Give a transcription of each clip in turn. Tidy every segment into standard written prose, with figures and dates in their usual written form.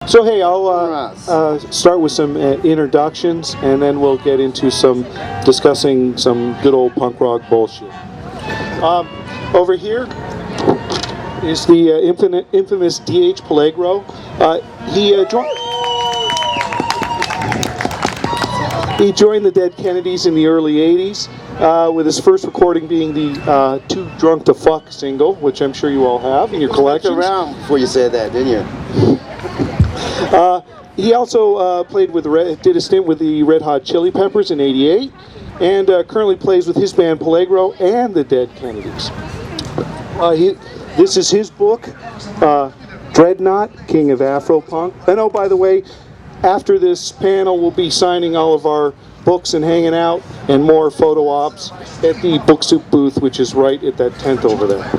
So hey, I'll start with some introductions, and then we'll get into discussing some good old punk rock bullshit. Over here is the infamous D.H. Peligro. He joined the Dead Kennedys in the early '80s, with his first recording being the "Too Drunk to Fuck" single, which I'm sure you all have in your collections. Around before you said that, didn't you? He also did a stint with the Red Hot Chili Peppers in '88, and currently plays with his band Peligro and the Dead Kennedys. This is his book, Dreadnought, King of Afropunk. And oh, by the way, after this panel, we'll be signing all of our books and hanging out and more photo ops at the Book Soup booth, which is right at that tent over there.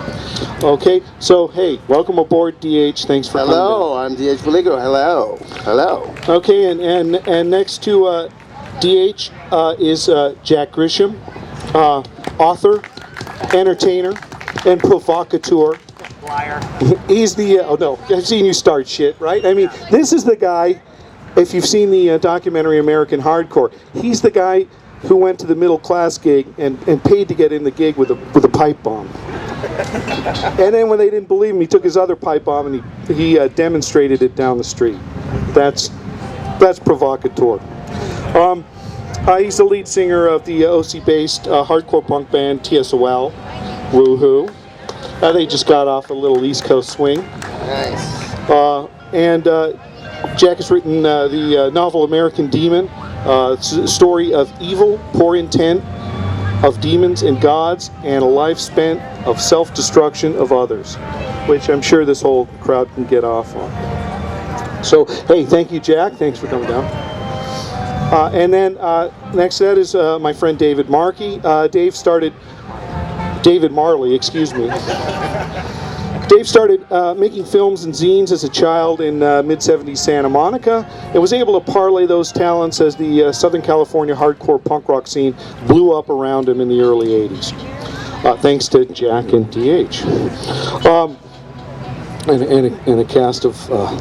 Okay, so hey, welcome aboard, DH. Thanks for coming. Hello, I'm DH Peligro. Hello. Hello. Okay, and next to DH is Jack Grisham, author, entertainer, and provocateur. Liar. He's the oh no, I've seen you start shit, right? I mean, this is the guy. If you've seen the documentary American Hardcore, he's the guy who went to the middle class gig and paid to get in the gig with a pipe bomb. And then when they didn't believe him, he took his other pipe bomb and he demonstrated it down the street. That's provocateur. He's the lead singer of the OC-based hardcore punk band T.S.O.L. WEHO. They just got off a little East Coast swing. Nice. And Jack has written the novel American Demon, story of evil, poor intent, of demons and gods, and a life spent of self-destruction of others, which I'm sure this whole crowd can get off on. So, hey, thank you, Jack. Thanks for coming down. And then next to that is my friend David Markey. David Marley, excuse me. Dave started making films and zines as a child in mid-'70s Santa Monica, and was able to parlay those talents as the Southern California hardcore punk rock scene blew up around him in the early '80s. Thanks to Jack and DH. And a cast of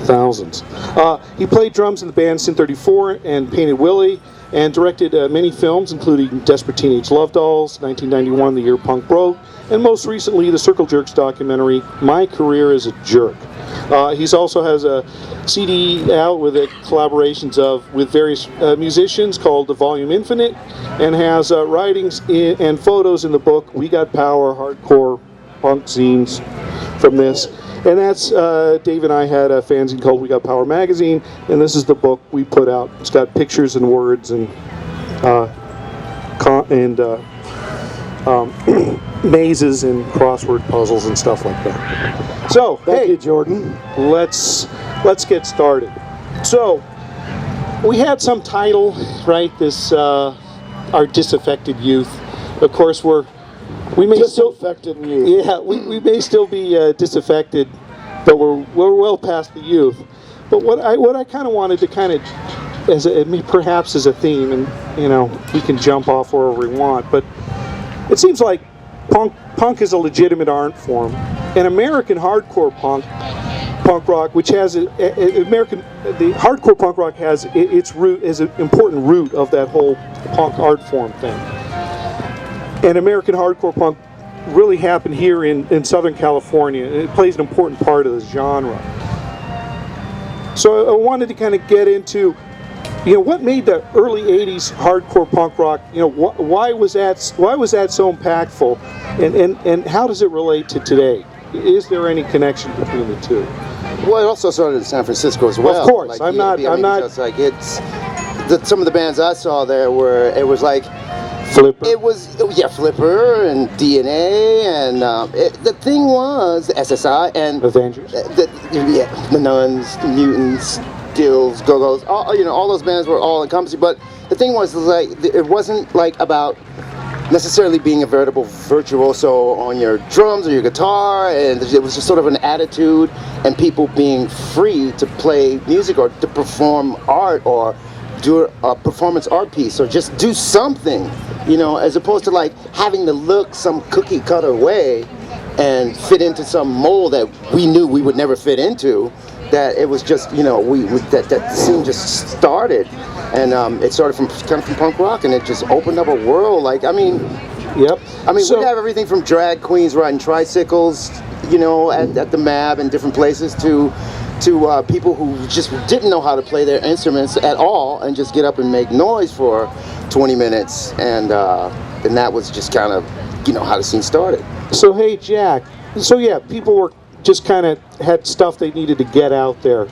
thousands. He played drums in the band Sin 34 and Painted Willie, and directed many films, including Desperate Teenage Love Dolls, 1991, The Year Punk Broke, and most recently the Circle Jerks documentary, My Career as a Jerk. He also has a CD out with collaborations with various musicians called The Volume Infinite, and has writings and photos in the book We Got Power, Hardcore Punk Zines from this. And that's, Dave and I had a fanzine called We Got Power Magazine, and this is the book we put out. It's got pictures and words and mazes and crossword puzzles and stuff like that. So, Thank you, Jordan. Let's get started. So, we had some title, right? This, our Disaffected Youth. Of course, we may Disaffected Youth. Yeah, we may still be disaffected, but we're well past the youth. But what I kind of wanted to perhaps as a theme, and we can jump off wherever we want, but it seems like punk is a legitimate art form, and American hardcore punk rock, which has the hardcore punk rock has its root as an important root of that whole punk art form thing. And American hardcore punk really happened here in Southern California, and it plays an important part of the genre. So I wanted to kind of get into, what made the early '80s hardcore punk rock, why was that so impactful, and how does it relate to today? Is there any connection between the two? Well, it also started in San Francisco as well. Of course, like, I'm not. Just like some of the bands I saw there it was like. Flipper. It was, Flipper and DNA, and the thing was the SSI and Avengers. The Nuns, the Mutants, Dills, Go-Go's, all those bands were all encompassing. But the thing was, like, it wasn't like about necessarily being a veritable virtuoso on your drums or your guitar, and it was just sort of an attitude and people being free to play music or to perform art or do a performance art piece or just do something, as opposed to like having to look some cookie cutter way and fit into some mold that we knew we would never fit into. that it was just, you know, that the scene just started, and it started from punk rock, and it just opened up a world. Like, I mean, Yep. So, we have everything from drag queens riding tricycles, you know, at the MAB and different places, to people who just didn't know how to play their instruments at all and just get up and make noise for 20 minutes, and that was just kind of, you know, how the scene started. So hey, Jack. So yeah, people were just kind of had stuff they needed to get out there.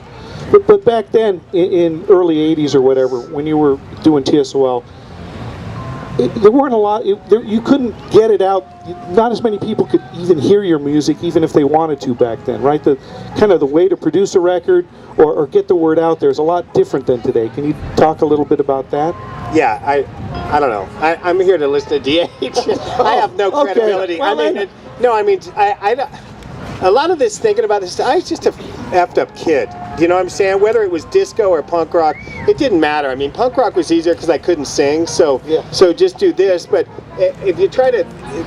But back then, in early 80s or whatever, when you were doing T.S.O.L., there weren't a lot, you couldn't get it out. Not as many people could even hear your music, even if they wanted to back then, right? The kind of the way to produce a record or get the word out there is a lot different than today. Can you talk a little bit about that? Yeah, I don't know. I'm here to listen to DH. I have no credibility. Well, A lot of this, thinking about this, I was just a effed up kid. You know what I'm saying? Whether it was disco or punk rock, it didn't matter. I mean, punk rock was easier because I couldn't sing, so just do this. But if you try to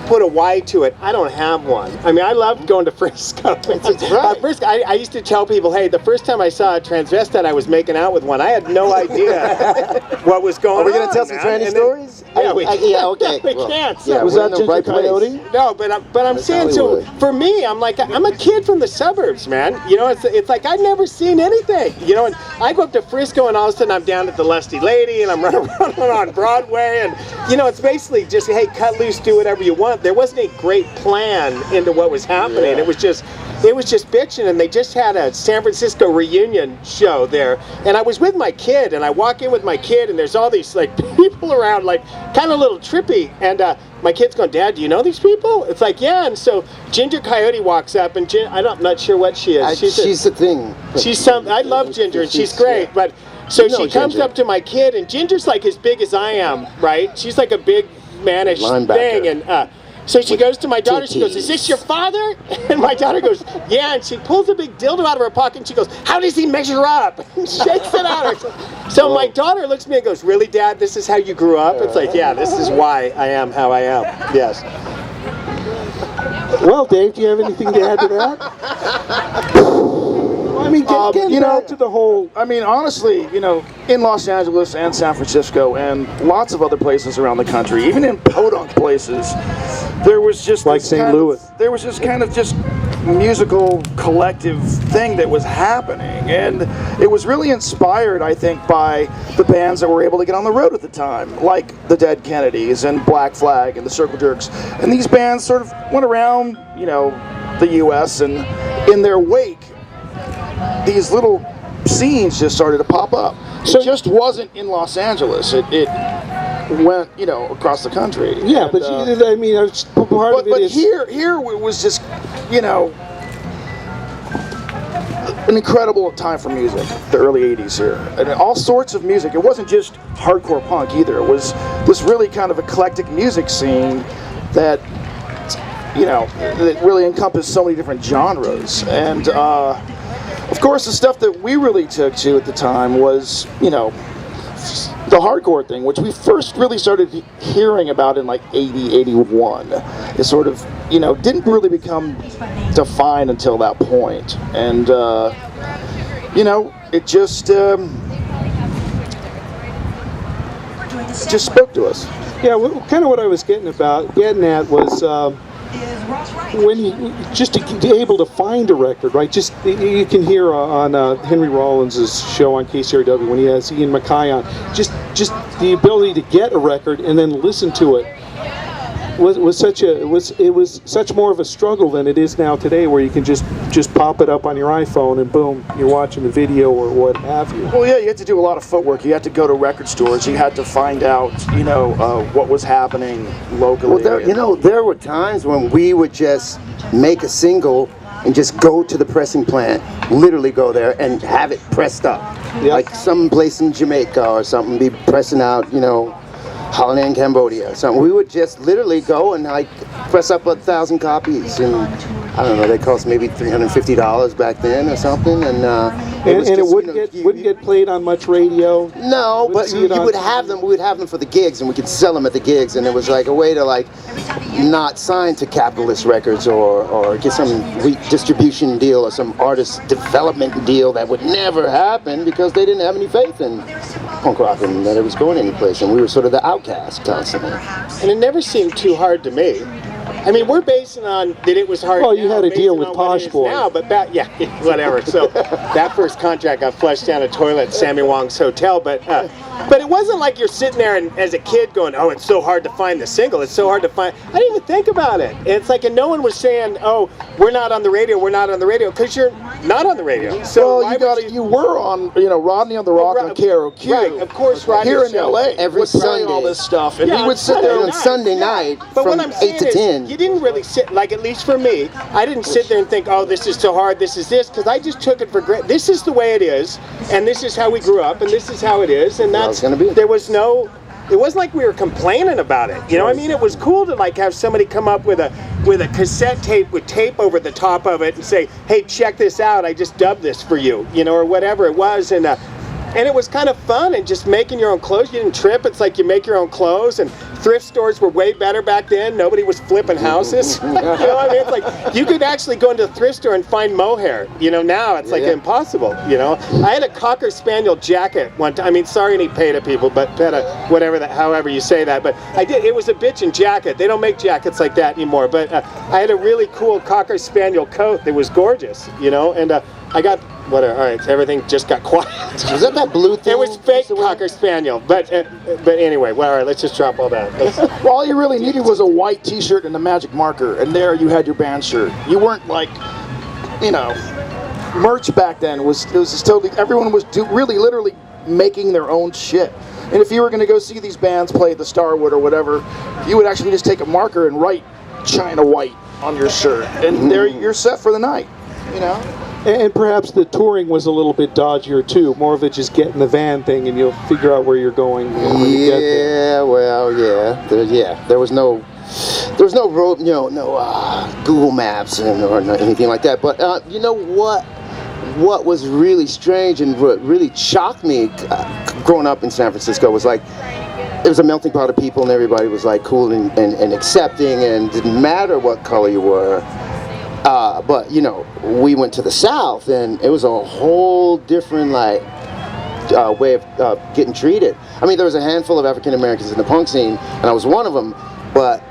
put a Y to it, I don't have one. I mean, I loved going to Frisco. Right. I used to tell people, hey, the first time I saw a transvestite, I was making out with one. I had no idea what was going on. Are we going to tell some tranny stories? Yeah, okay. We can't. Yeah, was that Ginger Coyote? No, but I'm saying, so for me, I'm a kid from the suburbs, man. You know, it's like I'd never seen anything. You know, and I go up to Frisco, and all of a sudden I'm down at the Lusty Lady, and I'm running around on Broadway, and you know, it's basically just, hey, cut loose, do whatever you want. There wasn't a great plan into what was happening. Yeah. It was just bitching, and they just had a San Francisco reunion show there, and I was with my kid, and I walk in with my kid, and there's all these like people around, like kind of a little trippy, and my kid's going, Dad, do you know these people? It's like, yeah. And so Ginger Coyote walks up, and I'm not sure what she is. She's the thing. She's some. I love Ginger, and she's great, yeah. but so You know she comes Ginger. up to my kid, and Ginger's like as big as I am, right? She's like a big mannish Linebacker. thing, and so she goes to my daughter, she goes, is this your father? And my daughter goes, yeah, and she pulls a big dildo out of her pocket, and she goes, how does he measure up? And shakes it at her. So my daughter looks at me and goes, really, Dad, this is how you grew up? It's like, yeah, this is why I am how I am. Yes. Well, Dave, do you have anything to add to that? I mean, getting back to the whole... I mean, honestly, you know, in Los Angeles and San Francisco and lots of other places around the country, even in podunk places, there was just like this St. kind Louis. there was this kind of just musical collective thing that was happening, and it was really inspired, I think, by the bands that were able to get on the road at the time, like the Dead Kennedys and Black Flag and the Circle Jerks, and these bands sort of went around, you know, the U.S., and in their wake, these little scenes just started to pop up. So it just wasn't in Los Angeles. It went, you know, across the country. Yeah, and, but I mean, part of it but is... here it was just, you know, an incredible time for music, the early 80s here. And all sorts of music. It wasn't just hardcore punk either. It was this really kind of eclectic music scene that, you know, that really encompassed so many different genres. And, of course, the stuff that we really took to at the time was, you know, the hardcore thing, which we first really started hearing about in like 80, 81. It sort of, you know, didn't really become defined until that point. And, you know, it just spoke to us. Yeah, kind of what I was getting at was when you just to be able to find a record, right? Just you can hear on Henry Rollins' show on KCRW when he has Ian MacKay on. Just the ability to get a record and then listen to it was such more of a struggle than it is now today, where you can just pop it up on your iPhone and boom, you're watching the video or what have you. Well, yeah, you had to do a lot of footwork. You had to go to record stores. You had to find out, you know, what was happening locally. Well, there were times when we would just make a single and just go to the pressing plant, literally go there and have it pressed up. Yep. Like some place in Jamaica or something, be pressing out, you know, Holland and Cambodia or something. We would just literally go and like press up 1,000 copies, and I don't know, they cost maybe $350 back then or something, and it wouldn't get played on much radio. No, but you would have them. We would have them for the gigs, and we could sell them at the gigs, and it was like a way to like not sign to Capitalist Records or get some distribution deal or some artist development deal that would never happen because they didn't have any faith in punk rock and that it was going anyplace, and we were sort of the outcast constantly. And it never seemed too hard to me. I mean, we're basing on that it was hard. Well, you had a deal with Posh Boy now, but back, yeah, whatever. So that first contract got flushed down a toilet at Sammy Wong's hotel. But it wasn't like you're sitting there and as a kid going, "Oh, it's so hard to find the single. It's so hard to find." I didn't even think about it. It's like, and no one was saying, "Oh, we're not on the radio. We're not on the radio," because you're not on the radio. So well, you were on, Rodney on the Rock on KROQ. Right, of course, Rodney. Here in LA, every Sunday, all this stuff, and he would sit there on Sunday night from 8 to 10. You didn't really sit, like at least for me, I didn't sit there and think, "Oh, this is so hard. This is this," because I just took it for granted. This is the way it is, and this is how we grew up, and this is how it is, and that's gonna be. There was no. It wasn't like we were complaining about it. You know what I mean? It was cool to like have somebody come up with a cassette tape with tape over the top of it and say, "Hey, check this out. I just dubbed this for you," or whatever it was, and it was kind of fun and just making your own clothes. You didn't trip. It's like you make your own clothes, and thrift stores were way better back then. Nobody was flipping houses. You know what I mean? It's like you could actually go into a thrift store and find mohair. Now it's like impossible. I had a Cocker Spaniel jacket one time. I mean, sorry any PETA people, but PETA, whatever that, however you say that. But I did. It was a bitchin' jacket. They don't make jackets like that anymore. But I had a really cool Cocker Spaniel coat that was gorgeous. And I got. Whatever. All right, everything just got quiet. Was that blue thing? It was fake Cocker Spaniel, but anyway. Well, all right, let's just drop all that. Well, all you really needed was a white T-shirt and a magic marker, and there you had your band shirt. You weren't like, merch back then was just totally. Everyone was really literally making their own shit. And if you were going to go see these bands play at the Starwood or whatever, you would actually just take a marker and write China White on your shirt, and there you're set for the night. And perhaps the touring was a little bit dodgier too. More of it just get in the van thing, and you'll figure out where you're going when you get there. There was no road, Google Maps or anything like that. But you know what? What was really strange and what really shocked me growing up in San Francisco was like it was a melting pot of people, and everybody was like cool and accepting, and didn't matter what color you were. But we went to the South, and it was a whole different way of getting treated. I mean, there was a handful of African Americans in the punk scene, and I was one of them. But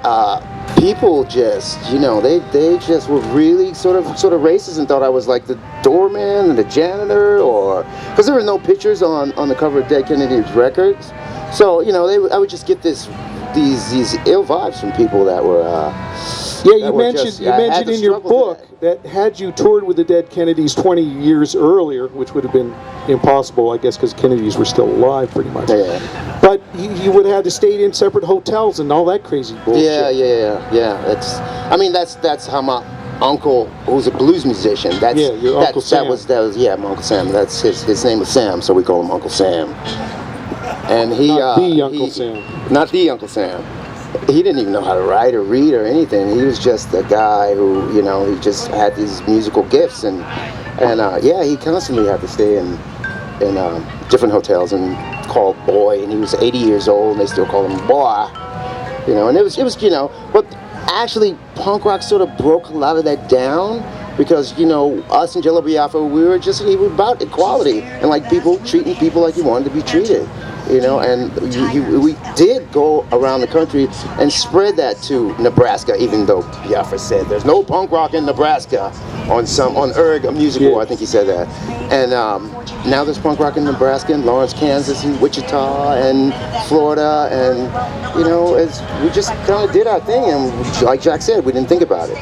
people just, they just were really sort of racist and thought I was like the doorman and the janitor, or because there were no pictures on the cover of Dead Kennedys records. So I would just get these ill vibes from people that were. You mentioned in your book that had you toured with the Dead Kennedys 20 years earlier, which would have been impossible, I guess, because Kennedys were still alive pretty much. Yeah. But you would have had to stay in separate hotels and all that crazy bullshit. Yeah. That's how my uncle, who's a blues musician. Your Uncle Sam. That was my Uncle Sam. That's his name was Sam, so we call him Uncle Sam. And Not the Uncle Sam. Not the Uncle Sam. He didn't even know how to write or read or anything. He was just a guy who, he just had these musical gifts, and he constantly had to stay in different hotels and called Boy, and he was 80 years old, and they still call him Boy, and it was, but actually punk rock sort of broke a lot of that down. Because, us and Jello Biafra, we were about equality and like people treating people like you wanted to be treated, and we did go around the country and spread that to Nebraska, even though Biafra said there's no punk rock in Nebraska on Erg, a music war, I think he said that. And now there's punk rock in Nebraska and Lawrence, Kansas, and Wichita and Florida, and we just kind of did our thing, and like Jack said, we didn't think about it.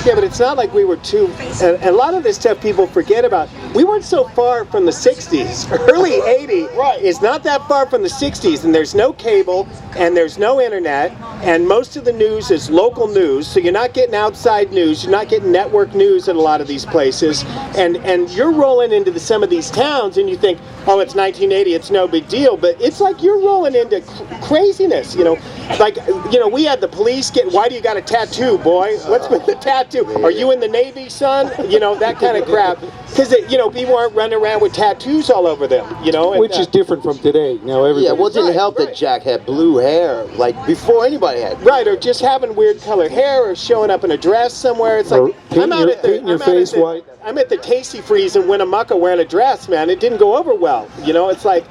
Yeah, but it's not like we were and a lot of this stuff people forget about. We weren't so far from the 60s. Early 80 is not that far from the 60s, and there's no cable, and there's no internet, and most of the news is local news, so you're not getting outside news, you're not getting network news in a lot of these places, and you're rolling into some of these towns pounds, and you think, oh, it's 1980, it's no big deal, but it's like you're rolling into craziness, you know. Like, you know, we had the police get, why do you got a tattoo, boy? What's with the tattoo? Are you in the Navy, son? You know, that kind of crap. Because, you know, people aren't running around with tattoos all over them, you know. And, Which is different from today. Now everybody. Yeah, well, it didn't help that Jack had blue hair, like, before anybody had. Right, or just having weird colored hair, or showing up in a dress somewhere. It's like, painting your face white. I'm at the Tasty Freeze in Winnemucca wearing a dress, man. It didn't go over well. You know, it's like,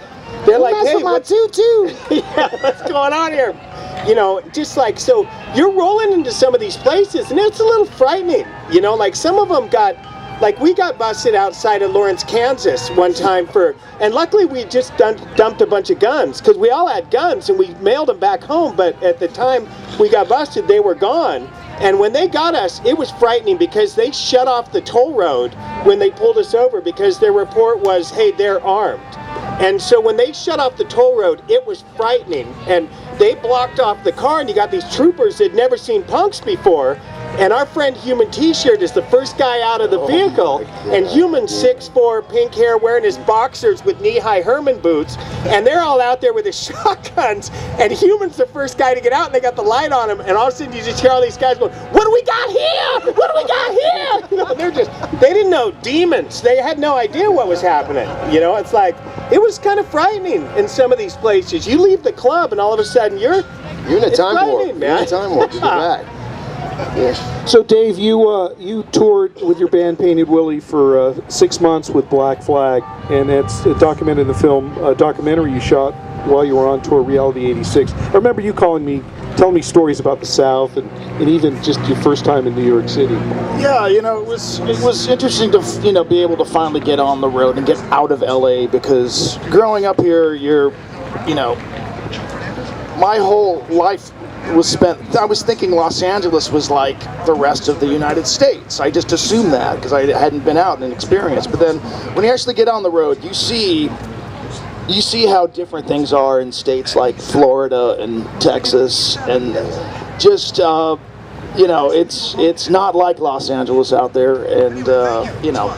they're like, hey, what's yeah, what's going on here? You know, just like, so you're rolling into some of these places, and it's a little frightening. You know, like some of them got, like we got busted outside of Lawrence, Kansas one time for, and luckily we just dumped a bunch of guns, because we all had guns and we mailed them back home, but at the time we got busted, they were gone. And when they got us, it was frightening because they shut off the toll road when they pulled us over because their report was, hey, they're armed. And so when they shut off the toll road, it was frightening. And they blocked off the car, and you got these troopers that had never seen punks before. And our friend Human T-shirt is the first guy out of the vehicle, and Human's 6'4", pink hair, wearing his boxers with knee-high Herman boots, and they're all out there with his shotguns, and Human's the first guy to get out, and they got the light on him, and all of a sudden you just hear all these guys going, what do we got here? What do we got here? You know, they didn't know demons. They had no idea what was happening. You know, it's like, it was kind of frightening in some of these places. You leave the club, and all of a sudden you're in a time warp. Man. You're in a time warp. You get back. Yeah. So Dave, you toured with your band Painted Willie for 6 months with Black Flag, and it's documented in the film, documentary you shot while you were on tour, Reality 86. I remember you telling me stories about the South and even just your first time in New York City. Yeah, you know, it was interesting to, you know, be able to finally get on the road and get out of LA, because growing up here, you know, my whole life was spent, I was thinking Los Angeles was like the rest of the United States. I just assumed that because I hadn't been out and experienced. But then when you actually get on the road, you see how different things are in states like Florida and Texas, and just you know, it's not like Los Angeles out there. And you know,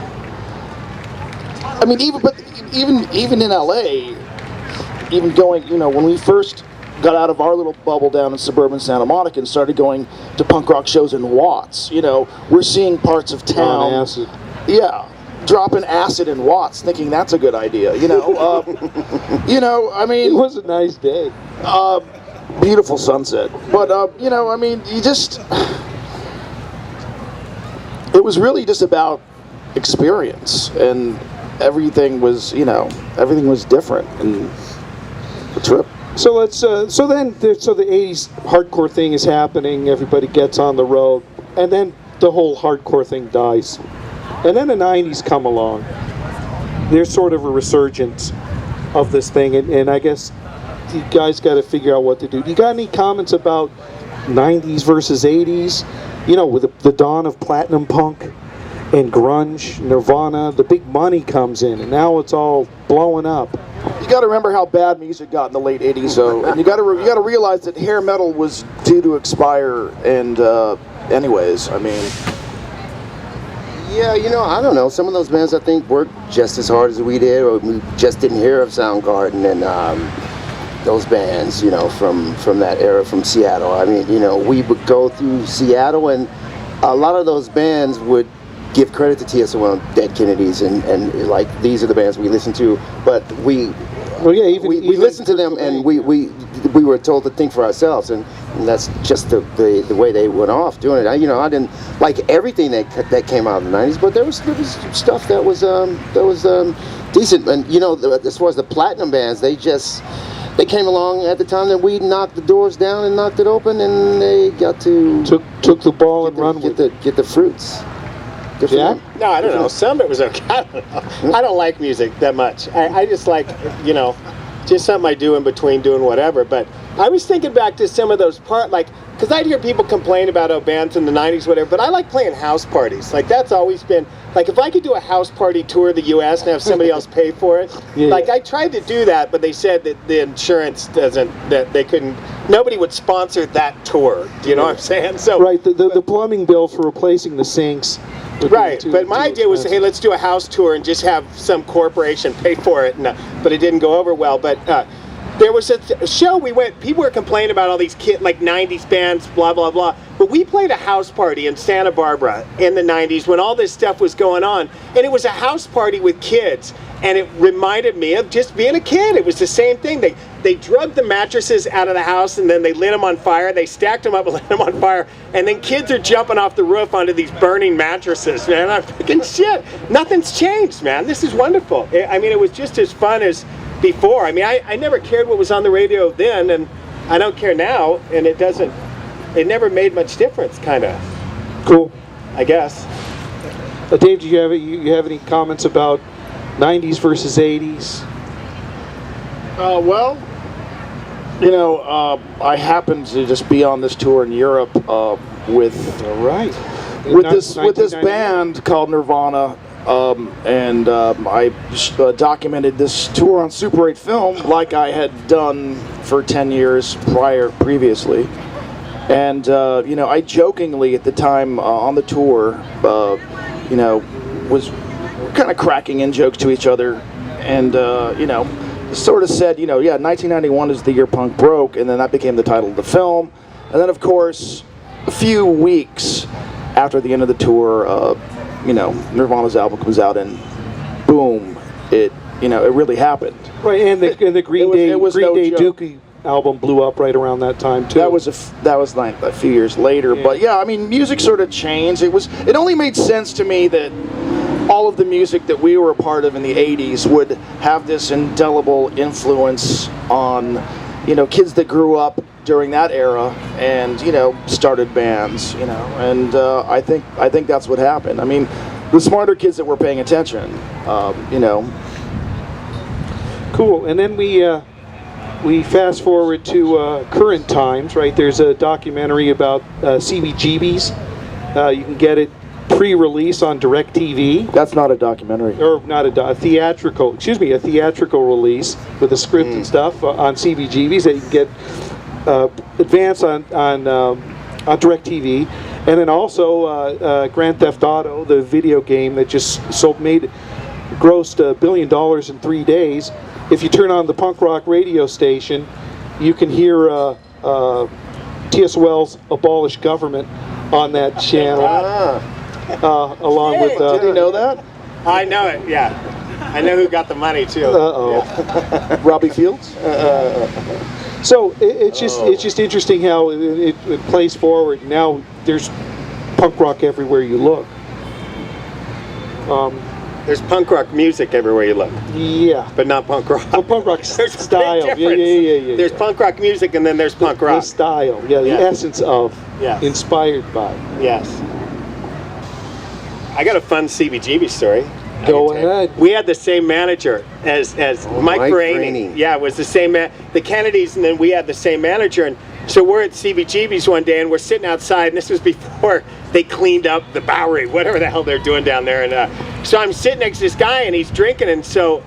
I mean, even in LA, even going, you know, when we first got out of our little bubble down in suburban Santa Monica and started going to punk rock shows in Watts, you know, we're seeing parts of town, acid. Yeah, dropping acid in Watts, thinking that's a good idea, you know. You know, I mean, It was a nice day. Beautiful sunset, but you know, I mean, it was really just about experience, and everything was, you know, everything was different, and the trip. So let's. So the 80s hardcore thing is happening. Everybody gets on the road, and then the whole hardcore thing dies. And then the 90s come along. There's sort of a resurgence of this thing, and I guess you guys got to figure out what to do. You got any comments about 90s versus 80s? You know, with the dawn of platinum punk and grunge, Nirvana, the big money comes in, and now it's all blowing up. You got to remember how bad music got in the late '80s, though, and you got to realize that hair metal was due to expire. And anyways, I mean, Yeah, you know, I don't know. Some of those bands I think worked just as hard as we did, or we just didn't hear of Soundgarden and those bands, you know, from that era, from Seattle. I mean, you know, we would go through Seattle, and a lot of those bands would give credit to T.S.O.L. and Dead Kennedys, and like, these are the bands we listen to, but we listened to them, and we were told to think for ourselves, and that's just the way they went off doing it. You know, I didn't like everything that came out in the 90s, but there was stuff that was decent. And you know, as far as the platinum bands, they came along at the time that we knocked the doors down and knocked it open, and they got to took the ball and run with it. Get the fruits. Yeah? No, I don't know. Some of it was okay. I don't know. I don't like music that much. I just like, you know, just something I do in between doing whatever. But I was thinking back to some of those because I'd hear people complain about bands in the 90s, whatever, but I like playing house parties. Like, that's always been, like, if I could do a house party tour of the U.S. and have somebody else pay for it, I tried to do that, but they said that the insurance that they couldn't, nobody would sponsor that tour. Do you know what I'm saying? So right, the plumbing bill for replacing the sinks Right, Too- but my too idea was, hey, expensive. let's do a house tour and just have some corporation pay for it, but it didn't go over well. But there was a show we went, people were complaining about all these like 90s bands, blah, blah, blah. But we played a house party in Santa Barbara in the 90s when all this stuff was going on. And it was a house party with kids. And it reminded me of just being a kid. It was the same thing. They drugged the mattresses out of the house and then they lit them on fire. They stacked them up and lit them on fire. And then kids are jumping off the roof onto these burning mattresses, man. I'm thinking, shit, nothing's changed, man. This is wonderful. I mean, it was just as fun as before. I mean, I never cared what was on the radio then, and I don't care now. And it never made much difference, kind of. Cool. I guess. Dave, do you have any comments about 90s versus 80s? Well, you know, I happened to just be on this tour in Europe with All right. with this band called Nirvana, and I documented this tour on Super 8 film like I had done for 10 years previously. And you know, I jokingly at the time on the tour, you know, was kind of cracking in jokes to each other, and you know, sort of said, you know, yeah, 1991 is the year punk broke, and then that became the title of the film. And then, of course, a few weeks after the end of the tour, you know, Nirvana's album comes out, and boom, it really happened. Right, and the Green Day no joke. Dookie album blew up right around that time too. That was like a few years later, Yeah. but yeah, I mean, music sort of changed. It only made sense to me that all of the music that we were a part of in the 80s would have this indelible influence on, you know, kids that grew up during that era and, you know, started bands, you know, and I think that's what happened. I mean, the smarter kids that were paying attention, you know. Cool, and then we fast forward to current times, right? There's a documentary about CBGBs. You can get it pre-release on DirecTV. That's not a documentary. Or not a theatrical release with a script and stuff on CBGBs that you can get advance on DirecTV. And then also Grand Theft Auto, the video game that just grossed $1 billion in 3 days. If you turn on the punk rock radio station, you can hear T.S.O.L's Abolish Government on that channel. Along with... Did you know that? I know it, yeah. I know who got the money, too. Uh-oh. Robbie Fields? So it's just interesting how it plays forward. Now there's punk rock everywhere you look. There's punk rock music everywhere you look, Yeah. but not punk rock. Well, punk rock There's a big style. Yeah. difference. There's punk rock music and then there's punk rock. The style. Yeah, the Yeah. essence of. Yeah. Inspired by. Yes. I got a fun CBGB story. Go ahead. We had the same manager as Mike Mike Rainey. Rainey. Yeah, it was the same the Kennedys, and then we had the same manager. And so we're at CBGB's one day, and we're sitting outside, and this was before they cleaned up the Bowery, whatever the hell they're doing down there. And so I'm sitting next to this guy, and he's drinking, and so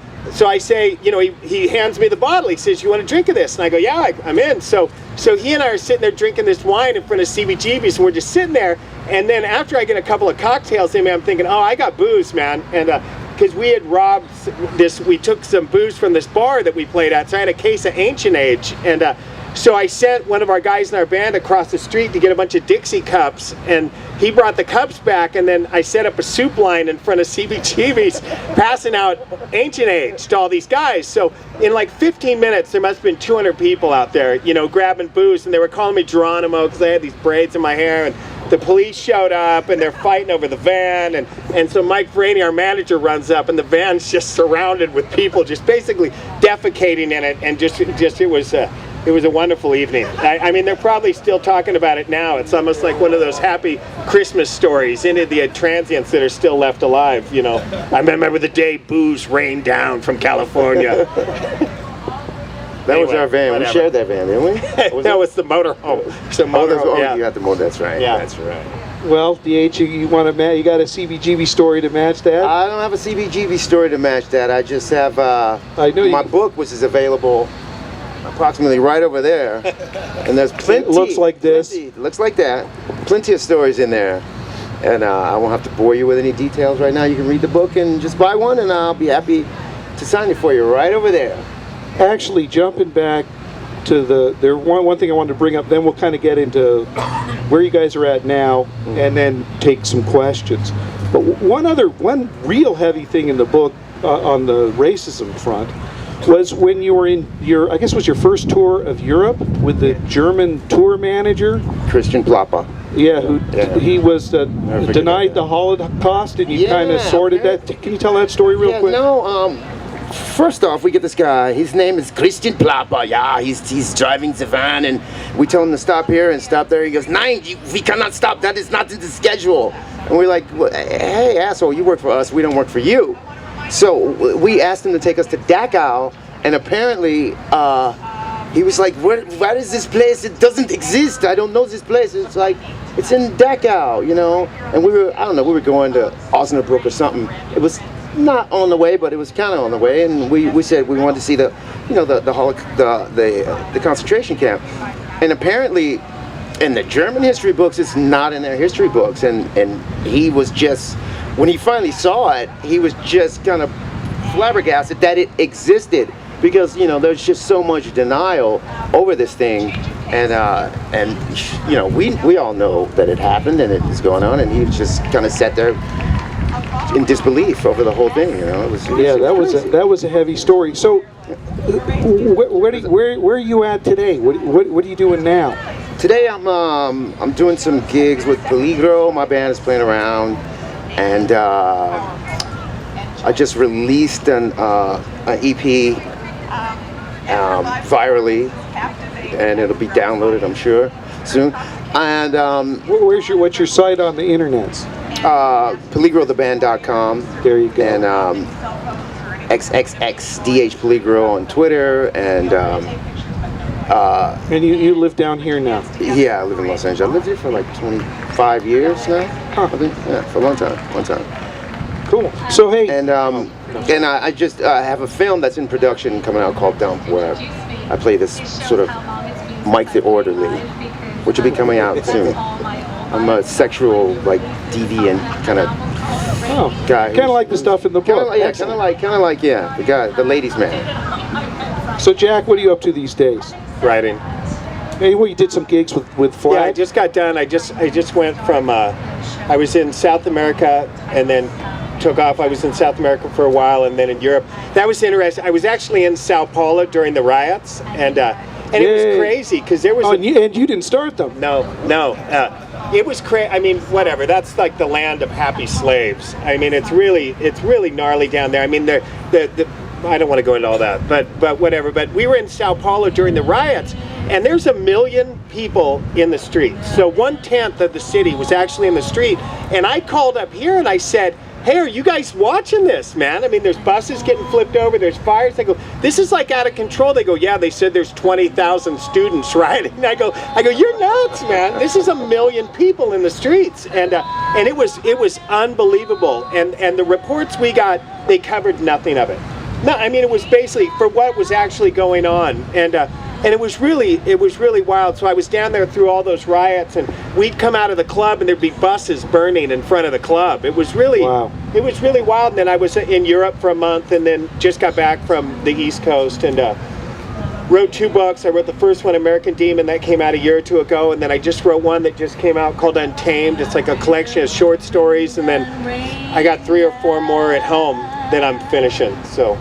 I say, you know, he hands me the bottle. He says, "You want a drink of this?" And I go, "Yeah, I'm in." So he and I are sitting there drinking this wine in front of CBGB's, and we're just sitting there. And then after I get a couple of cocktails in me, I'm thinking, oh, I got booze, man. And because we had robbed this, we took some booze from this bar that we played at. So I had a case of Ancient Age. And so I sent one of our guys in our band across the street to get a bunch of Dixie cups. And he brought the cups back. And then I set up a soup line in front of CBGB's, passing out Ancient Age to all these guys. So in like 15 minutes, there must have been 200 people out there, you know, grabbing booze. And they were calling me Geronimo because I had these braids in my hair. And the police showed up and they're fighting over the van, and so Mike Rainey, our manager, runs up, and the van's just surrounded with people just basically defecating in it, and just it was a wonderful evening. I mean, they're probably still talking about it now. It's almost like one of those happy Christmas stories into the transients that are still left alive, you know. I remember the day booze rained down from California. That was our van. Whatever. We shared that van, didn't we? No, it's the motorhome. It's a motorhome, yeah. You got the motor. That's right. Yeah. That's right. Well, DH, you got a CBGB story to match that? I don't have a CBGB story to match that. I just have my book, which is available approximately right over there. And there's plenty. It looks like this. It looks like that. Plenty of stories in there. And I won't have to bore you with any details right now. You can read the book and just buy one, and I'll be happy to sign it for you right over there. Actually, jumping back to one thing I wanted to bring up, then we'll kind of get into where you guys are at now, and then take some questions. But one real heavy thing in the book on the racism front was when you were in I guess it was your first tour of Europe with the German tour manager, Christian Plappa. Yeah, he was denied the Holocaust, and you kind of sorted that. Can you tell that story real quick? No, first off, we get this guy. His name is Christian Plappa. Yeah, he's driving the van, and we tell him to stop here and stop there. He goes, "Nein, we cannot stop. That is not in the schedule." And we're like, "Hey, asshole, you work for us. We don't work for you." So we asked him to take us to Dachau, and apparently he was like, "What is this place? It doesn't exist. I don't know this place." It's like, it's in Dachau, you know. And we were going to Osnabrück or something. It was not on the way, but it was kind of on the way. And we said we wanted to see the concentration camp. And apparently, in the German history books, it's not in their history books. And he was just, when he finally saw it, he was just kind of flabbergasted that it existed. Because, you know, there's just so much denial over this thing, and you know, we all know that it happened and it is going on, and he just kind of sat there in disbelief over the whole thing. You know, it was that was a heavy story. So, where are you at today? What are you doing now? Today I'm doing some gigs with Peligro. My band is playing around, and I just released an EP. Virally, and it'll be downloaded, I'm sure, soon. And what's your site on the internet? PeligroTheBand.com. There you go. And XXXDH Peligro on Twitter, and you live down here now? Yeah, I live in Los Angeles. I lived here for like 25 years now. I think, yeah, for a long time. Cool. So hey, and I just have a film that's in production coming out called Dump, where I play this sort of Mike the Orderly, which will be coming out soon. I'm a sexual, like, deviant kind of guy. Kind of like the stuff in the book. Kind of like the guy, the ladies' man. So Jack, what are you up to these days? Writing. Hey, well, you did some gigs with Flag. Yeah, I just got done. I just went from. I was in South America and then took off. I was in South America for a while and then in Europe. That was interesting. I was actually in Sao Paulo during the riots, and it was crazy because there was. And you didn't start them. No. It was crazy. I mean, whatever. That's like the land of happy slaves. I mean, it's really gnarly down there. I mean, I don't want to go into all that, but whatever. But we were in Sao Paulo during the riots, and there's 1 million people in the streets. So 1/10 of the city was actually in the street. And I called up here and I said, "Hey, are you guys watching this, man? I mean, there's buses getting flipped over, there's fires." They go, "This is like out of control." They go, "Yeah, they said there's 20,000 students rioting." I go, "You're nuts, man. This is 1 million people in the streets." And it was unbelievable. And the reports we got, they covered nothing of it. No, I mean, it was basically for what was actually going on. And it was really wild. So I was down there through all those riots, and we'd come out of the club and there'd be buses burning in front of the club. It was really wild. And then I was in Europe for a month, and then just got back from the East Coast, and wrote 2 books. I wrote the first one, American Demon, that came out a year or 2 ago, and then I just wrote one that just came out called Untamed. It's like a collection of short stories, and then I got 3 or 4 more at home that I'm finishing. So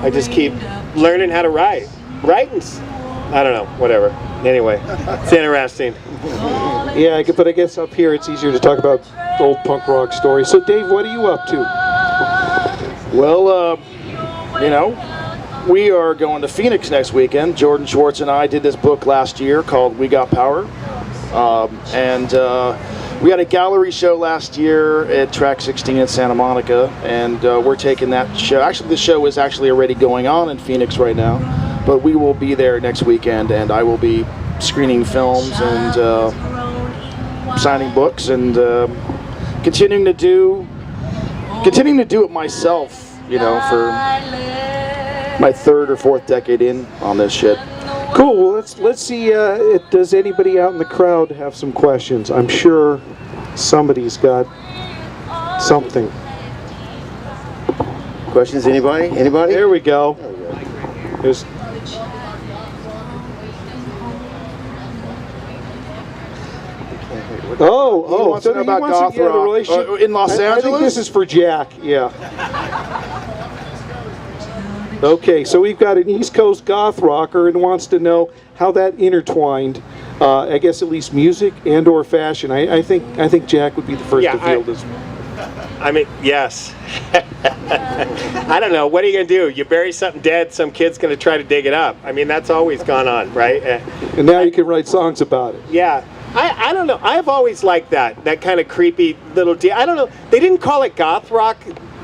I just keep learning how to write. Writing's, I don't know, whatever. Anyway, it's interesting. Yeah, but I guess up here it's easier to talk about old punk rock stories. So Dave, what are you up to? Well, you know, we are going to Phoenix next weekend. Jordan Schwartz and I did this book last year called We Got Power. And we had a gallery show last year at Track 16 in Santa Monica, and we're taking that show. Actually, the show is actually already going on in Phoenix right now, but we will be there next weekend, and I will be screening films and signing books and continuing to do it myself, you know, for my 3rd or 4th decade in on this shit. Cool. Well, let's see. Does anybody out in the crowd have some questions? I'm sure Somebody's got something. Questions, anybody? Anybody? There we go. There's, wants to know about goth the rock. relationship In Los I think Angeles? this is for Jack. Yeah. Okay, so we've got an East Coast goth rocker and wants to know how that intertwined. I guess at least music and/or fashion. I think Jack would be the first to field this. I mean, yes. I don't know. What are you going to do? You bury something dead, some kid's going to try to dig it up. I mean, that's always gone on, right? And now you can write songs about it. Yeah. I don't know. I've always liked that kind of creepy little deal. I don't know. They didn't call it goth rock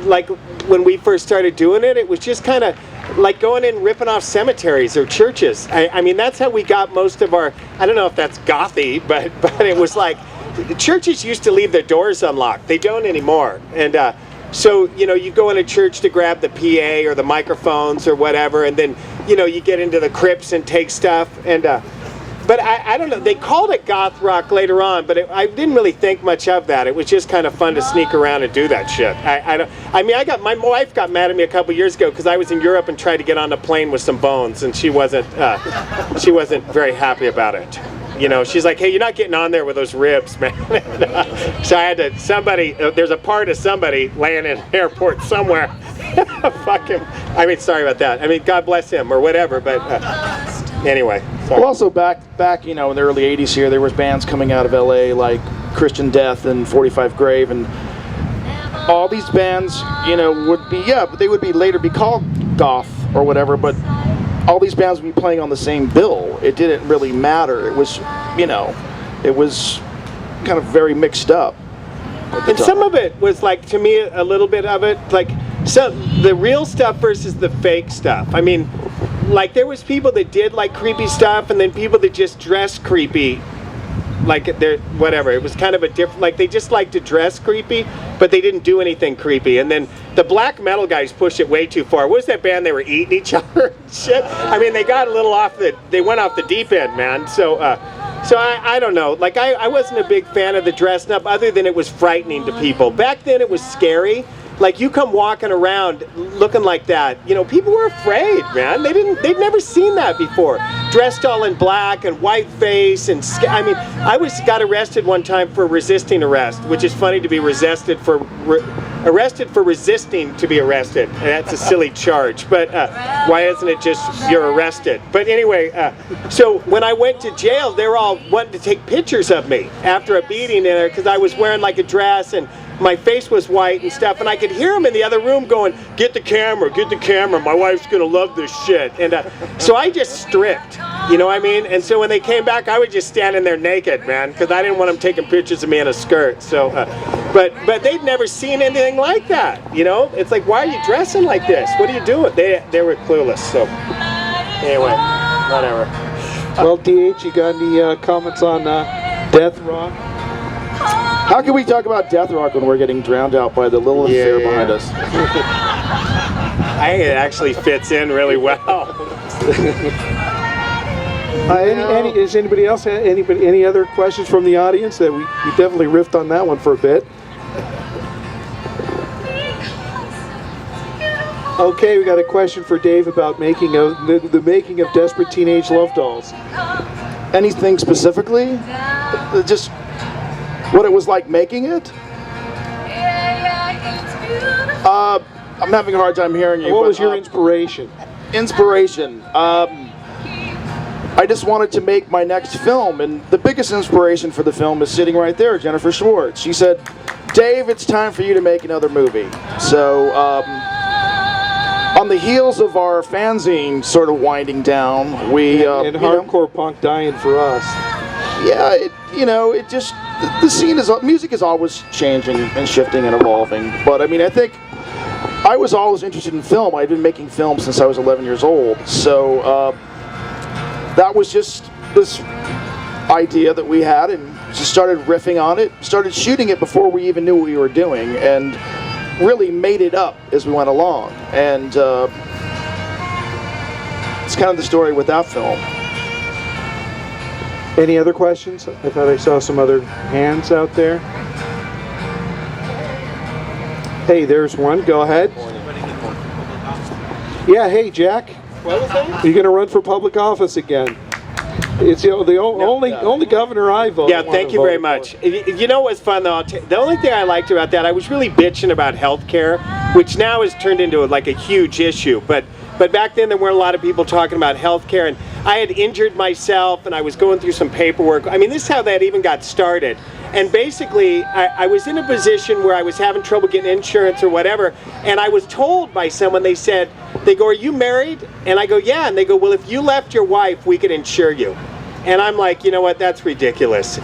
like when we first started doing it. It was just kind of like going in and ripping off cemeteries or churches. I mean, that's how we got most of our, I don't know if that's gothy, but it was like, churches used to leave their doors unlocked. They don't anymore. And so, you know, you go in a church to grab the PA or the microphones or whatever, and then, you know, you get into the crypts and take stuff. And but I don't know. They called it goth rock later on, but I didn't really think much of that. It was just kind of fun to sneak around and do that shit. I mean, my wife got mad at me a couple years ago because I was in Europe and tried to get on a plane with some bones, and she wasn't very happy about it. You know, she's like, hey, you're not getting on there with those ribs, man. So I had to, there's a part of somebody laying in an airport somewhere. Fuck him. I mean, sorry about that. I mean, God bless him or whatever, but anyway. Sorry. Well, also back, you know, in the early 80s here, there was bands coming out of LA like Christian Death and 45 Grave, and all these bands, you know, but they would be later be called goth or whatever, but all these bands would be playing on the same bill. It didn't really matter. It was, you know, it was kind of very mixed up. And some of it was like, to me, a little bit of it, like, so the real stuff versus the fake stuff. I mean, like, there was people that did like creepy stuff, and then people that just dressed creepy, like they're whatever. It was kind of a different, like, they just liked to dress creepy, but they didn't do anything creepy. And then the black metal guys pushed it way too far. What was that band? They were eating each other and shit. I mean, they got a little they went off the deep end, man. So I don't know. Like, I wasn't a big fan of the dressing up, other than it was frightening to people. Back then it was scary. Like, you come walking around looking like that, you know, people were afraid, man. They'd never seen that before. Dressed all in black and white face and, I mean, I got arrested one time for resisting arrest, which is funny to be arrested for resisting to be arrested. That's a silly charge, but why isn't it just you're arrested? But anyway, so when I went to jail, they were all wanting to take pictures of me after a beating in there because I was wearing like a dress and my face was white and stuff, and I could hear them in the other room going, get the camera, my wife's gonna love this shit. And so I just stripped, you know what I mean? And so when they came back, I was just standing there naked, man, because I didn't want them taking pictures of me in a skirt. So, but they'd never seen anything like that, you know? It's like, why are you dressing like this? What are you doing? They were clueless, so anyway, whatever. Well, DH, you got any comments on death rock? How can we talk about death rock when we're getting drowned out by the Lilith Fair behind us? I think it actually fits in really well. Is anybody else any other questions from the audience? That we definitely riffed on that one for a bit. Okay, we got a question for Dave about the making of Desperate Teenage Love Dolls. Anything specifically? Just what it was like making it? I'm having a hard time hearing you. What was your inspiration? Inspiration. I just wanted to make my next film, and the biggest inspiration for the film is sitting right there, Jennifer Schwartz. She said, Dave, it's time for you to make another movie. So, on the heels of our fanzine sort of winding down, and hardcore punk dying for us. Yeah, it just, the scene music is always changing and shifting and evolving. But I mean, I think I was always interested in film. I'd been making film since I was 11 years old. So that was just this idea that we had, and just started riffing on it, started shooting it before we even knew what we were doing, and really made it up as we went along. And it's kind of the story with that film. Any other questions? I thought I saw some other hands out there. Hey, there's one. Go ahead. Yeah, hey, Jack. What was that? You're going to run for public office again. It's the only governor I vote. Yeah, thank you very much. You know what's fun though? The only thing I liked about that, I was really bitching about healthcare, which now has turned into like a huge issue. But back then there weren't a lot of people talking about healthcare, and I had injured myself, and I was going through some paperwork. I mean, this is how that even got started. And basically, I was in a position where I was having trouble getting insurance or whatever, and I was told by someone, they go, are you married? And I go, yeah. And they go, well, if you left your wife, we could insure you. And I'm like, you know what, that's ridiculous.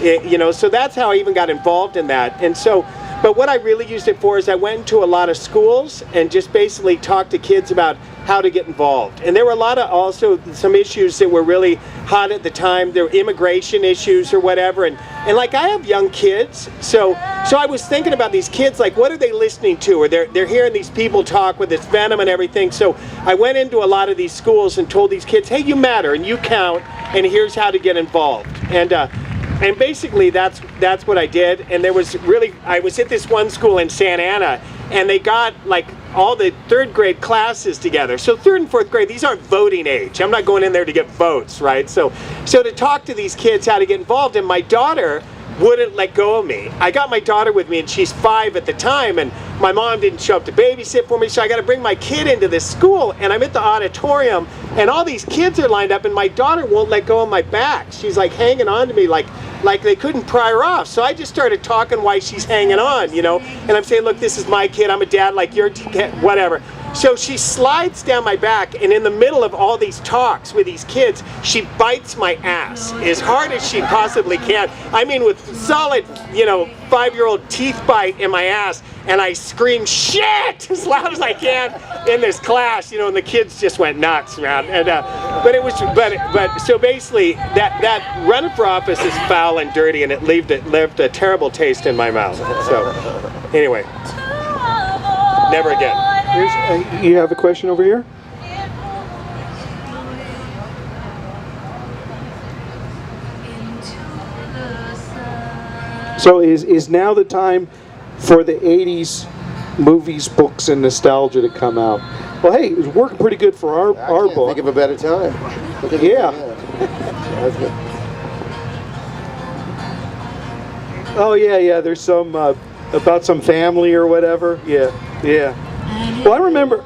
So that's how I even got involved in that. And so, but what I really used it for is I went into a lot of schools and just basically talked to kids about how to get involved. And there were a lot of also some issues that were really hot at the time. There were immigration issues or whatever. And like, I have young kids, so I was thinking about these kids, like, what are they listening to? Or they're hearing these people talk with this venom and everything. So I went into a lot of these schools and told these kids, hey, you matter and you count, and here's how to get involved. And basically that's what I did. And there was really, I was at this one school in Santa Ana, and they got like all the third grade classes together. So third and fourth grade, these aren't voting age. I'm not going in there to get votes, right? So to talk to these kids how to get involved, and my daughter wouldn't let go of me. I got my daughter with me, and she's 5 at the time, and my mom didn't show up to babysit for me, so I got to bring my kid into this school, and I'm at the auditorium, and all these kids are lined up, and my daughter won't let go of my back. She's like hanging on to me like they couldn't pry her off. So I just started talking why she's hanging on, and I'm saying, look, this is my kid, I'm a dad like your kid, whatever. So she slides down my back, and in the middle of all these talks with these kids, she bites my ass as hard as she possibly can. I mean, with solid, 5-year-old teeth bite in my ass, and I scream shit as loud as I can in this class, and the kids just went nuts, man. And but so basically that running for office is foul and dirty, and it left a terrible taste in my mouth. So anyway, never again. You have a question over here? So is now the time for the 80s movies, books, and nostalgia to come out? Well, hey, it's working pretty good for our book. Think of a better time. Yeah. Oh yeah. There's some about some family or whatever. Yeah. Well, I remember.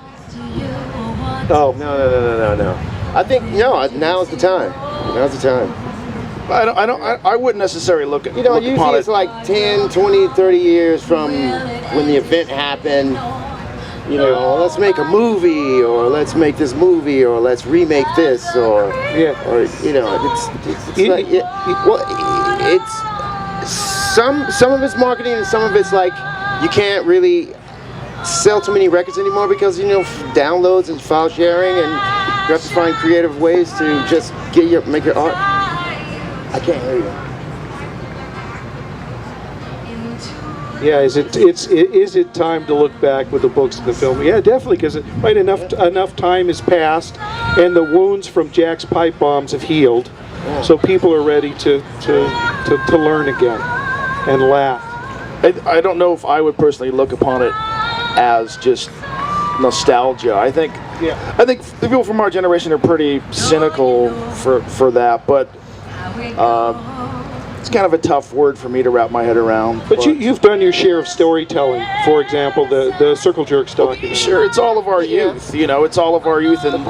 Oh No. I think now is the time. Now's the time. I wouldn't necessarily look at Usually it's like 10, 20, 30 years from when the event happened. Let's make a movie, or let's make this movie, or let's remake this, or it's like it's some of it's marketing, and some of it's like you can't really sell too many records anymore because downloads and file sharing, and you have to find creative ways to just make your art. I can't hear you. Yeah, is it time to look back with the books and the film? Yeah, definitely, because enough time has passed, and the wounds from Jack's pipe bombs have healed, so people are ready to learn again and laugh. I don't know if I would personally look upon it as just nostalgia. I think the people from our generation are pretty cynical for that, but it's kind of a tough word for me to wrap my head around. But you've done your share of storytelling. For example, the Circle Jerks documentary. Sure, it's all of our youth. It's all of our youth, and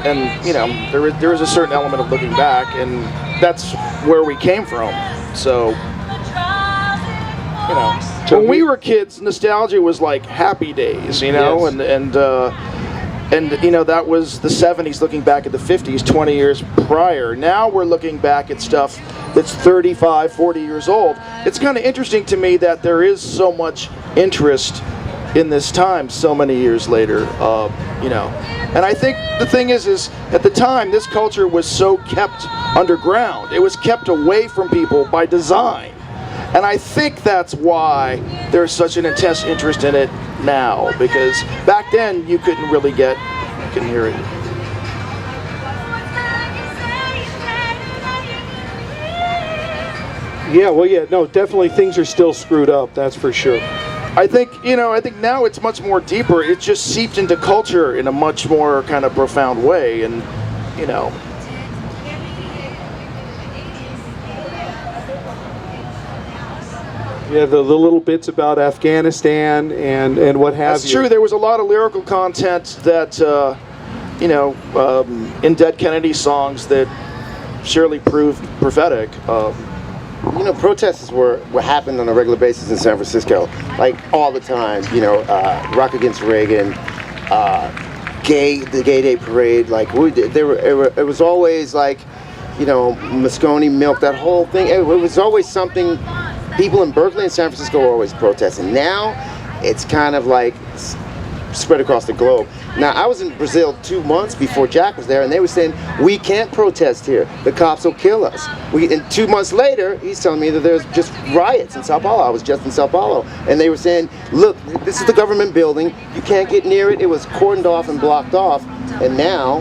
there is a certain element of looking back, and that's where we came from. So when we were kids, nostalgia was like happy days, Yes. and that was the 70s looking back at the 50s 20 years prior. Now we're looking back at stuff that's 35, 40 years old. It's kind of interesting to me that there is so much interest in this time so many years later, and I think the thing is at the time this culture was so kept underground. It was kept away from people by design. And I think that's why there's such an intense interest in it now, because back then you couldn't really couldn't hear it. Yeah, well, no, definitely things are still screwed up, that's for sure. I think now it's much more deeper. It just seeped into culture in a much more kind of profound way, and you know. Yeah, the little bits about Afghanistan and what have you. That's true. There was a lot of lyrical content that, in Dead Kennedy songs that surely proved prophetic. Protests were happening on a regular basis in San Francisco, like all the time. Rock Against Reagan, the Gay Day Parade. Like it was always like, Moscone Milk. That whole thing. It was always something. People in Berkeley and San Francisco were always protesting. Now, it's kind of like spread across the globe. Now, I was in Brazil 2 months before Jack was there, and they were saying, we can't protest here. The cops will kill us. And 2 months later, he's telling me that there's just riots in Sao Paulo. I was just in Sao Paulo. And they were saying, look, this is the government building. You can't get near it. It was cordoned off and blocked off. And now,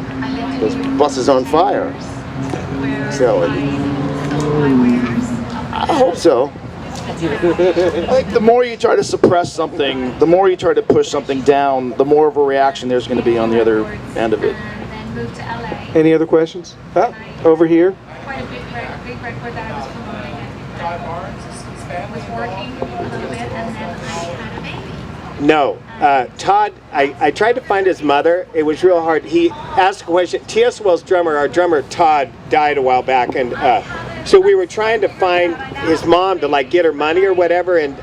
there's buses on fire. So, I hope so. I think the more you try to suppress something, the more you try to push something down, the more of a reaction there's going to be on the other end of it. Any other questions? Over here. Quite a big record that I was promoting. Was working a little bit, and then I had a baby. No. Todd, I tried to find his mother. It was real hard. He asked a question. T.S.O.L's drummer, our drummer Todd, died a while back, and so we were trying to find his mom to get her money or whatever, and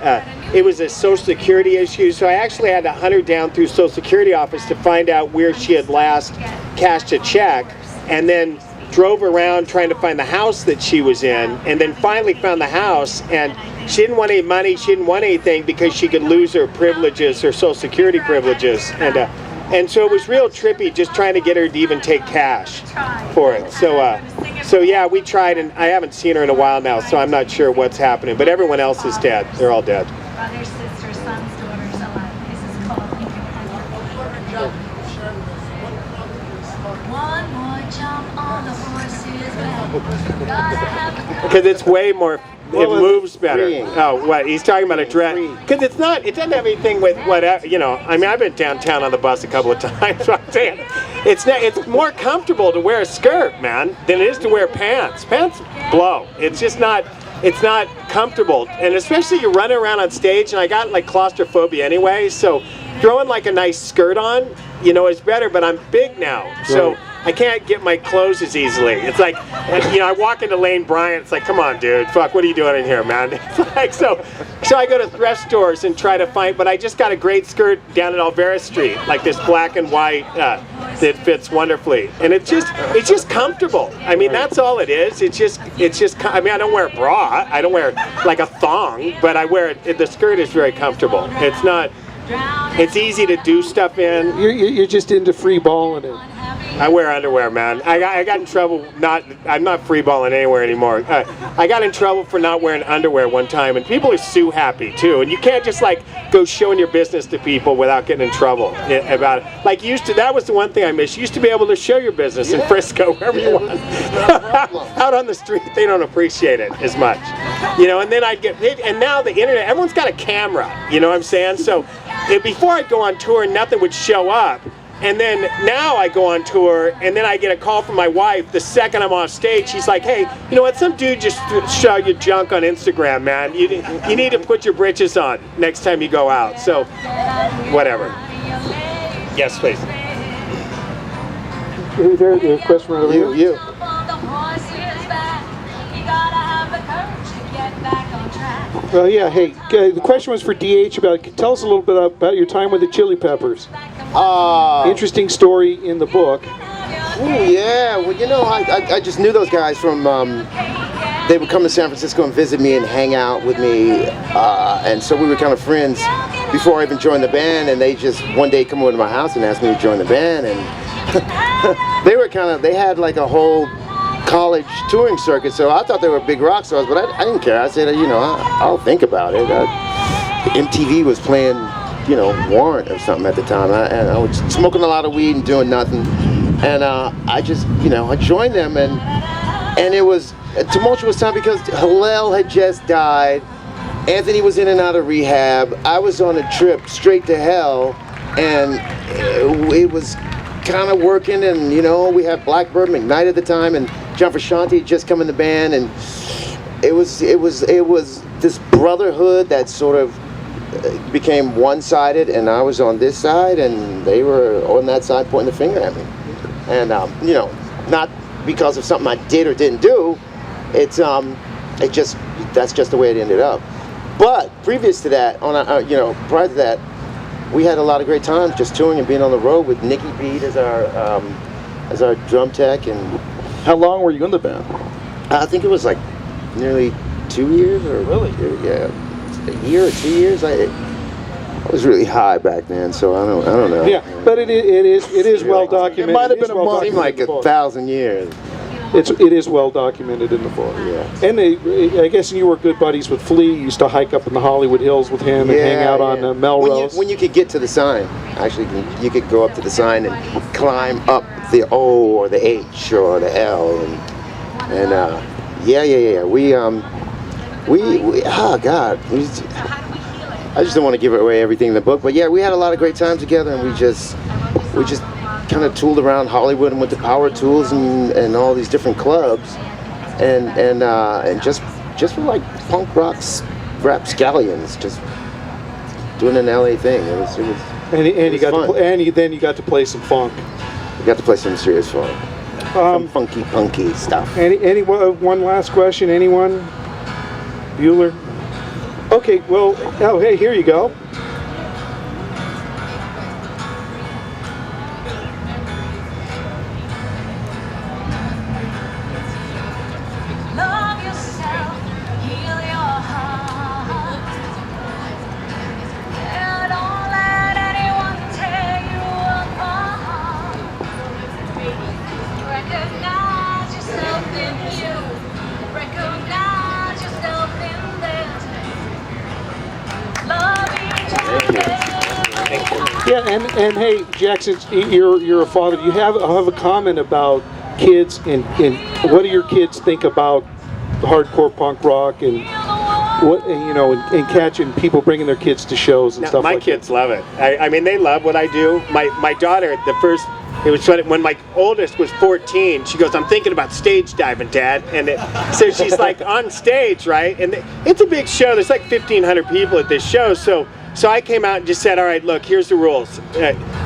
it was a Social Security issue. So I actually had to hunt her down through Social Security office to find out where she had last cashed a check, and then drove around trying to find the house that she was in, and then finally found the house. And she didn't want any money, she didn't want anything because she could lose her privileges, her Social Security privileges, and so it was real trippy just trying to get her to even take cash for it. So yeah, we tried, and I haven't seen her in a while now, so I'm not sure what's happening. But everyone else is dead. They're all dead. Brothers, sisters, sons, daughters, alive. This is called one more jump on the horse's back. Because it's way more. It moves better. freeing. Oh, what? He's talking about a dress. Because it's not. It doesn't have anything with whatever. I mean, I've been downtown on the bus a couple of times. So I'm saying, it's not. It's more comfortable to wear a skirt, man, than it is to wear pants. Pants blow. It's just not. It's not comfortable, and especially you're running around on stage. And I got claustrophobia anyway, so throwing a nice skirt on, is better. But I'm big now, so. I can't get my clothes as easily. It's like, I walk into Lane Bryant, it's like, come on, dude, fuck, what are you doing in here, man? It's like, so I go to thrift stores and try to find, but I just got a great skirt down at Alvera Street, like this black and white that fits wonderfully. And it's just comfortable. I mean, that's all it is. It's just, I mean, I don't wear a bra. I don't wear a thong, but I wear it, the skirt is very comfortable. It's not, it's easy to do stuff in. You're just into free balling it. I wear underwear, man. I got in trouble. I'm not free balling anywhere anymore. I got in trouble for not wearing underwear one time, and people are so happy too. And you can't just go showing your business to people without getting in trouble about it. You used to. That was the one thing I missed. You used to be able to show your business in Frisco wherever you want. Out on the street, they don't appreciate it as much. And then I'd get. And now the internet, everyone's got a camera. You know what I'm saying? So before I'd go on tour, nothing would show up. And then now I go on tour, and then I get a call from my wife the second I'm off stage. She's like, hey, you know what, some dude just showed you junk on Instagram, man. You need to put your britches on next time you go out. So, whatever. Yes, please. Who's there? There's a question right over here. You. Well, yeah, hey, the question was for DH tell us a little bit about your time with the Chili Peppers. Interesting story in the book. Oh, yeah. Well, I just knew those guys from, they would come to San Francisco and visit me and hang out with me. And so we were kind of friends before I even joined the band. And they just one day come over to my house and asked me to join the band. And they had a whole college touring circuit. So I thought they were big rock stars, but I didn't care. I said, I'll think about it. MTV was playing, Warrant or something at the time. And I was smoking a lot of weed and doing nothing. And I just, I joined them, and it was a tumultuous time because Hillel had just died, Anthony was in and out of rehab. I was on a trip straight to hell, and it was kind of working. And you know, we had Blackbird McKnight at the time, and John Frusciante had just come in the band, and it was this brotherhood that sort of became one-sided, and I was on this side, and they were on that side pointing the finger at me. And you know, not because of something I did or didn't do. It's that's just the way it ended up. But previous to that, prior to that, we had a lot of great times just touring and being on the road with Nicky Beat as our drum tech. And How long were you in the band? I think it was like nearly 2 years, or Really? Yeah, a year or 2 years. I was really high back then, so I don't know. Yeah, but it is well documented. It might have been It's a well month. Seemed like documented in the book. 1,000 years. It is well documented in the book. Yeah. And I guess you were good buddies with Flea. You used to hike up in the Hollywood Hills with him and hang out on Melrose. When you could get to the sign, actually, you could go up to the sign and climb up the O or the H or the L, and yeah. We oh God, I just don't want to give away everything in the book, but yeah, we had a lot of great times together, and we just kind of tooled around Hollywood and went to Power Tools and all these different clubs, and just for like punk rock rap scallions, just doing an LA thing. It was And you got fun. then you got to play some funk. We got to play some serious fun, some funky punky stuff. One last question. Anyone? Bueller? Okay. Well. Oh, hey. Here you go. Love yourself, heal your heart. Yeah, don't let anyone tear you apart. Recognize yourself in you. Recognize yourself in this. Love each other. Yeah. And hey, Jackson, you're a father. You have a comment about kids and what do your kids think about hardcore punk rock and what and catching people bringing their kids to shows and stuff My like kids love it. I mean, they love what I do. My daughter, when my oldest was 14, she goes, "I'm thinking about stage diving, Dad." And so she's like on stage, right? And it's a big show. There's like 1,500 people at this show. So I came out and just said, "All right, look, here's the rules.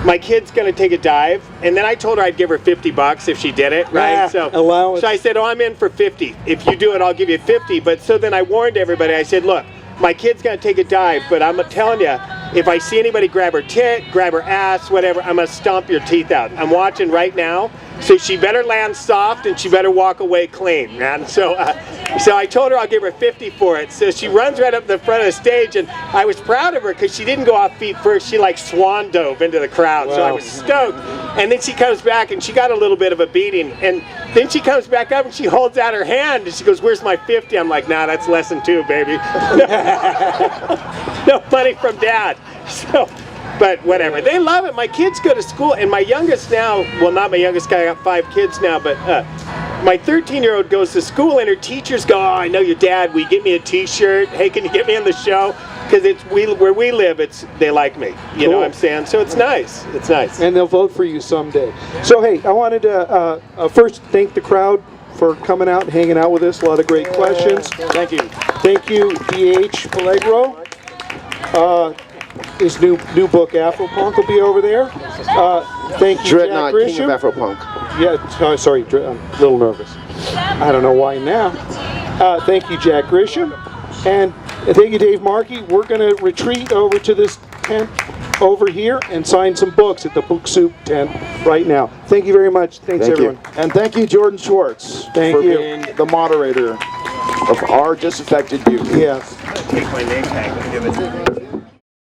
My kid's gonna take a dive," and then I told her I'd give her $50 if she did it, right? Yeah, So allowance. I said, "Oh, I'm in for 50. If you do it, I'll give you 50." But so then I warned everybody. I said, "Look, my kid's gonna take a dive, but I'm telling you, if I see anybody grab her tit, grab her ass, whatever, I'm gonna stomp your teeth out. I'm watching right now, so she better land soft and she better walk away clean, man." So I told her I'll give her 50 for it. So she runs right up the front of the stage, and I was proud of her because she didn't go off feet first. She like swan dove into the crowd. So I was stoked. And then she comes back and she got a little bit of a beating. And then she comes back up and she holds out her hand and she goes, "Where's my 50? I'm like, "Nah, that's lesson 2, baby." No money from Dad. So, but whatever. They love it. My kids go to school, and my youngest now, well, not my youngest guy, I got 5 kids now, but my 13-year-old goes to school, and her teachers go, "Oh, I know your dad. Will you get me a t-shirt? Hey, can you get me on the show?" Because where we live, they like me. You know what I'm saying? So it's nice. It's nice. And they'll vote for you someday. So hey, I wanted to first thank the crowd for coming out and hanging out with us. A lot of great questions. Thank you. Thank you, D.H. Peligro. His new book, Afropunk, will be over there. Thank you, Jack Dreadnought, King Grisham. of Afropunk. Yeah, sorry, I'm a little nervous. I don't know why now. Thank you, Jack Grisham. And thank you, Dave Markey. We're going to retreat over to this tent over here and sign some books at the Book Soup tent right now. Thank you very much. Thanks, Thank you. everyone. And thank you, Jordan Schwartz, Thank for you. being the moderator of our Disaffected Youth. Yes. Take my name tag and give it.